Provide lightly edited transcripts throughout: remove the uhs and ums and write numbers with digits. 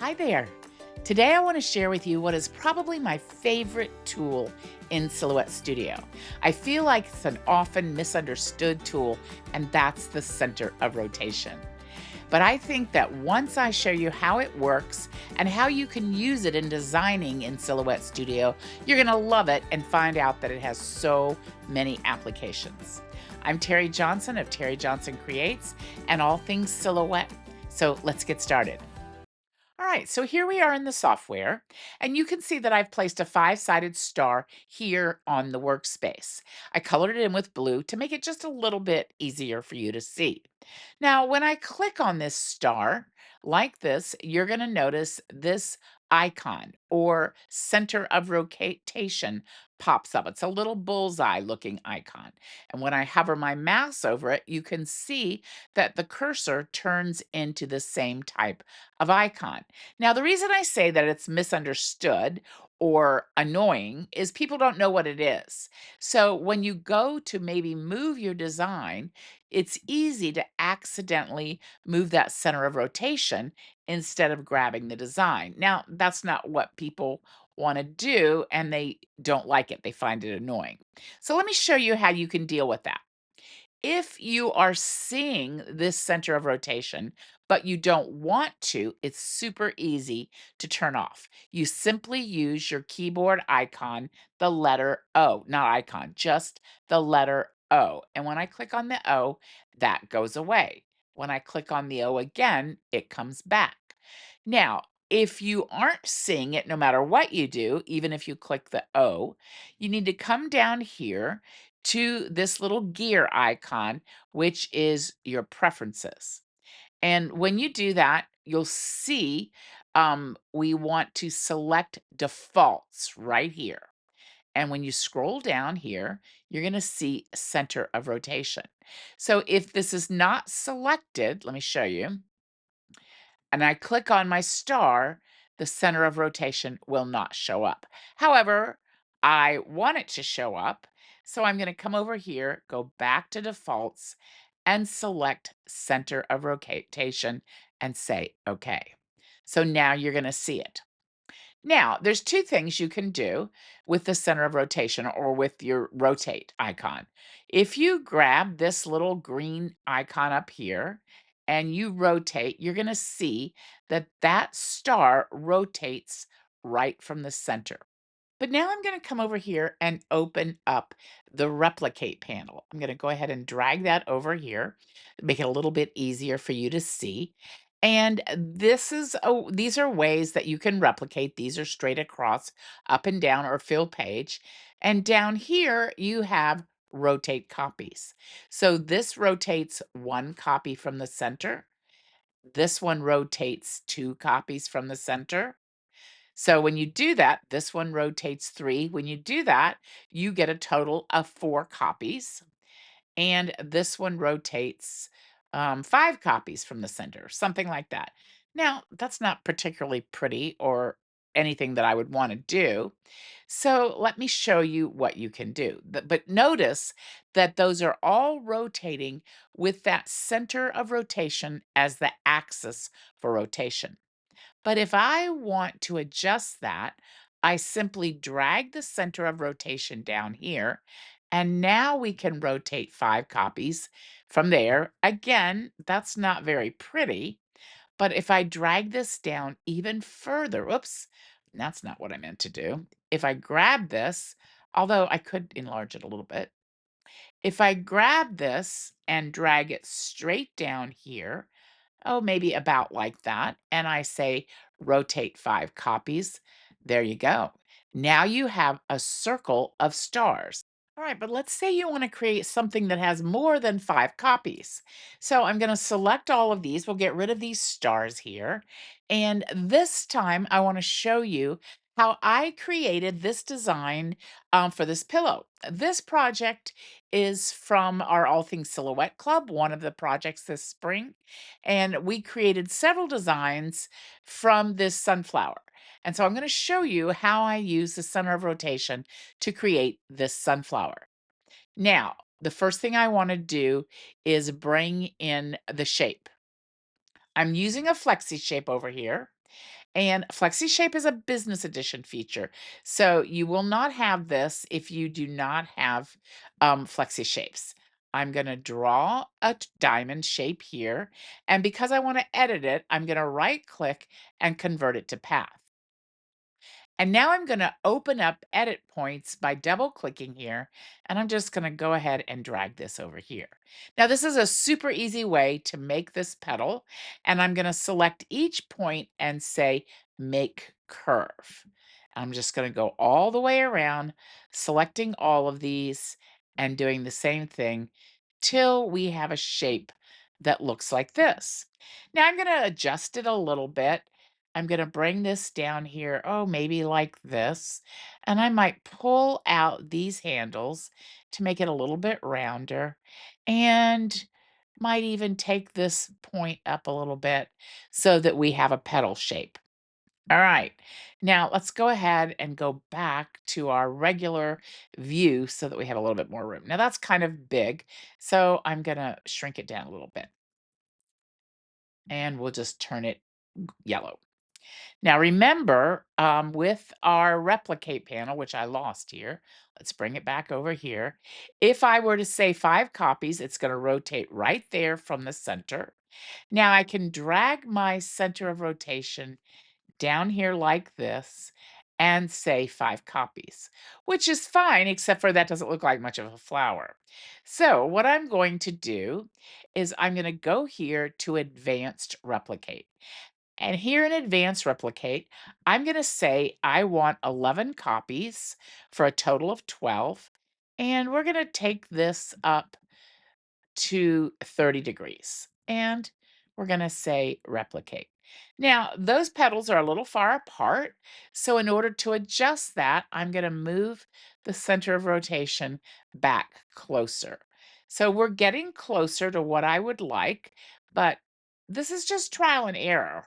Hi there. Today I want to share with you what is probably my favorite tool in Silhouette Studio. I feel like it's an often misunderstood tool, and that's the center of rotation. But I think that once I show you how it works and how you can use it in designing in Silhouette Studio, you're going to love it and find out that it has so many applications. I'm Terry Johnson of Terry Johnson Creates and all things silhouette. So let's get started. All right, so here we are in the software, and you can see that I've placed a five-sided star here on the workspace. I colored it in with blue to make it just a little bit easier for you to see. Now, when I click on this star like this, you're going to notice this icon or center of rotation pops up. It's a little bullseye looking icon. And when I hover my mouse over it, you can see that the cursor turns into the same type of icon. Now, the reason I say that it's misunderstood or annoying is people don't know what it is. So when you go to maybe move your design, it's easy to accidentally move that center of rotation instead of grabbing the design. Now, that's not what people want to do, and they don't like it. They find it annoying. So let me show you how you can deal with that. If you are seeing this center of rotation, but you don't want to, it's super easy to turn off. You simply use your keyboard icon, the letter O, not icon, just the letter O. And when I click on the O, that goes away. When I click on the O again, it comes back. Now, if you aren't seeing it, no matter what you do, even if you click the O, you need to come down here to this little gear icon, which is your preferences. And when you do that, you'll see we want to select defaults right here. And when you scroll down here, you're going to see center of rotation. So if this is not selected, let me show you, and I click on my star, the center of rotation will not show up. However, I want it to show up, so I'm going to come over here, go back to defaults, and select center of rotation and say OK. So now you're going to see it. Now, there's two things you can do with the center of rotation or with your rotate icon. If you grab this little green icon up here and you rotate, you're going to see that that star rotates right from the center. But now I'm going to come over here and open up the replicate panel. I'm going to go ahead and drag that over here, make it a little bit easier for you to see. And these are ways that you can replicate. These are straight across, up and down, or fill page. And down here, you have rotate copies. So this rotates one copy from the center. This one rotates two copies from the center. So when you do that, this one rotates 3. When you do that, you get a total of 4 copies, and this one rotates 5 copies from the center, something like that. Now, that's not particularly pretty or anything that I would want to do. So let me show you what you can do. But notice that those are all rotating with that center of rotation as the axis for rotation. But if I want to adjust that, I simply drag the center of rotation down here, and now we can rotate 5 copies from there. Again, that's not very pretty, but if I drag this down even further, oops, that's not what I meant to do. If I grab this, although I could enlarge it a little bit, if I grab this and drag it straight down here, oh, maybe about like that, and I say rotate 5 copies, there you go. Now you have a circle of stars. All right, but let's say you want to create something that has more than 5 copies. So I'm going to select all of these. We'll get rid of these stars here. And this time I want to show you how I created this design for this pillow. This project is from our All Things Silhouette Club, one of the projects this spring. And we created several designs from this sunflower. And so I'm going to show you how I use the center of rotation to create this sunflower. Now, the first thing I want to do is bring in the shape. I'm using a flexi shape over here. And Flexi Shape is a business edition feature. So you will not have this if you do not have Flexi Shapes. I'm going to draw a diamond shape here. And because I want to edit it, I'm going to right click and convert it to path. And now I'm going to open up edit points by double clicking here. And I'm just going to go ahead and drag this over here. Now, this is a super easy way to make this petal. And I'm going to select each point and say make curve. I'm just going to go all the way around, selecting all of these and doing the same thing till we have a shape that looks like this. Now I'm going to adjust it a little bit. I'm going to bring this down here, oh, maybe like this. And I might pull out these handles to make it a little bit rounder and might even take this point up a little bit so that we have a petal shape. All right, now let's go ahead and go back to our regular view so that we have a little bit more room. Now that's kind of big, so I'm going to shrink it down a little bit and we'll just turn it yellow. Now remember, with our replicate panel, which I lost here, let's bring it back over here. If I were to say 5 copies, it's going to rotate right there from the center. Now I can drag my center of rotation down here like this and say 5 copies, which is fine, except for that doesn't look like much of a flower. So what I'm going to do is I'm going to go here to advanced replicate. And here in advanced replicate, I'm going to say I want 11 copies for a total of 12. And we're going to take this up to 30 degrees. And we're going to say replicate. Now, those petals are a little far apart. So in order to adjust that, I'm going to move the center of rotation back closer. So we're getting closer to what I would like, but this is just trial and error.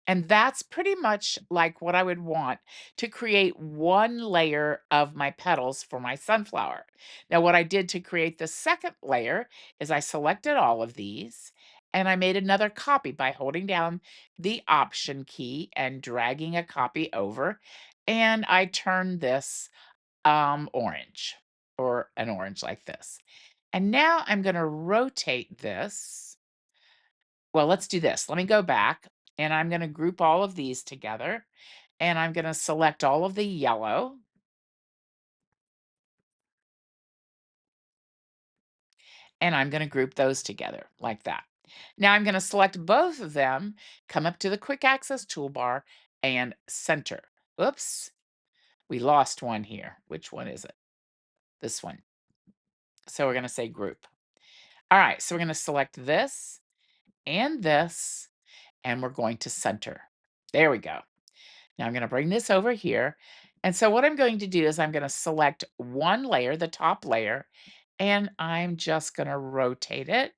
And that's pretty much like what I would want to create one layer of my petals for my sunflower. Now, what I did to create the second layer is I selected all of these and I made another copy by holding down the Option key and dragging a copy over. And I turned this orange, or an orange like this. And now I'm going to rotate this. Well, let's do this. Let me go back and I'm going to group all of these together and I'm going to select all of the yellow and I'm going to group those together like that. Now I'm going to select both of them, come up to the quick access toolbar and center. Oops, we lost one here. Which one is it? This one. So we're going to say group. All right, so we're going to select this and this and we're going to center. There we go. Now I'm going to bring this over here. And so what I'm going to do is I'm going to select one layer, the top layer, and I'm just going to rotate it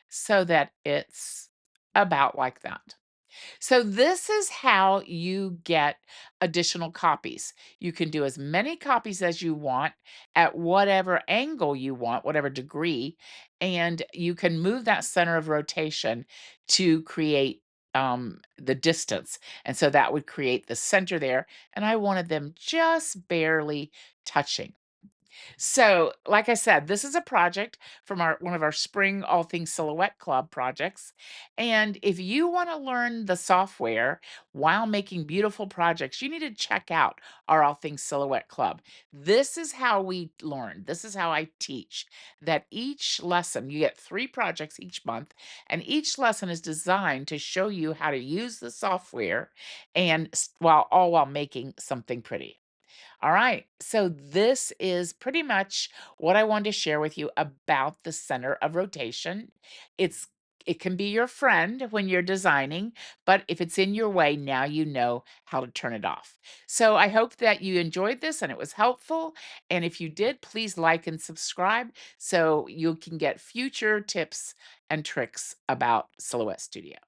so that it's about like that. So this is how you get additional copies. You can do as many copies as you want at whatever angle you want, whatever degree, and you can move that center of rotation to create the distance. And so that would create the center there. And I wanted them just barely touching. So, like I said, this is a project from our one of our spring All Things Silhouette Club projects. And if you want to learn the software while making beautiful projects, you need to check out our All Things Silhouette Club. This is how we learn. This is how I teach that each lesson, you get 3 projects each month, and each lesson is designed to show you how to use the software and while making something pretty. All right. So this is pretty much what I wanted to share with you about the center of rotation. It can be your friend when you're designing, but if it's in your way, now you know how to turn it off. So I hope that you enjoyed this and it was helpful. And if you did, please like and subscribe so you can get future tips and tricks about Silhouette Studio.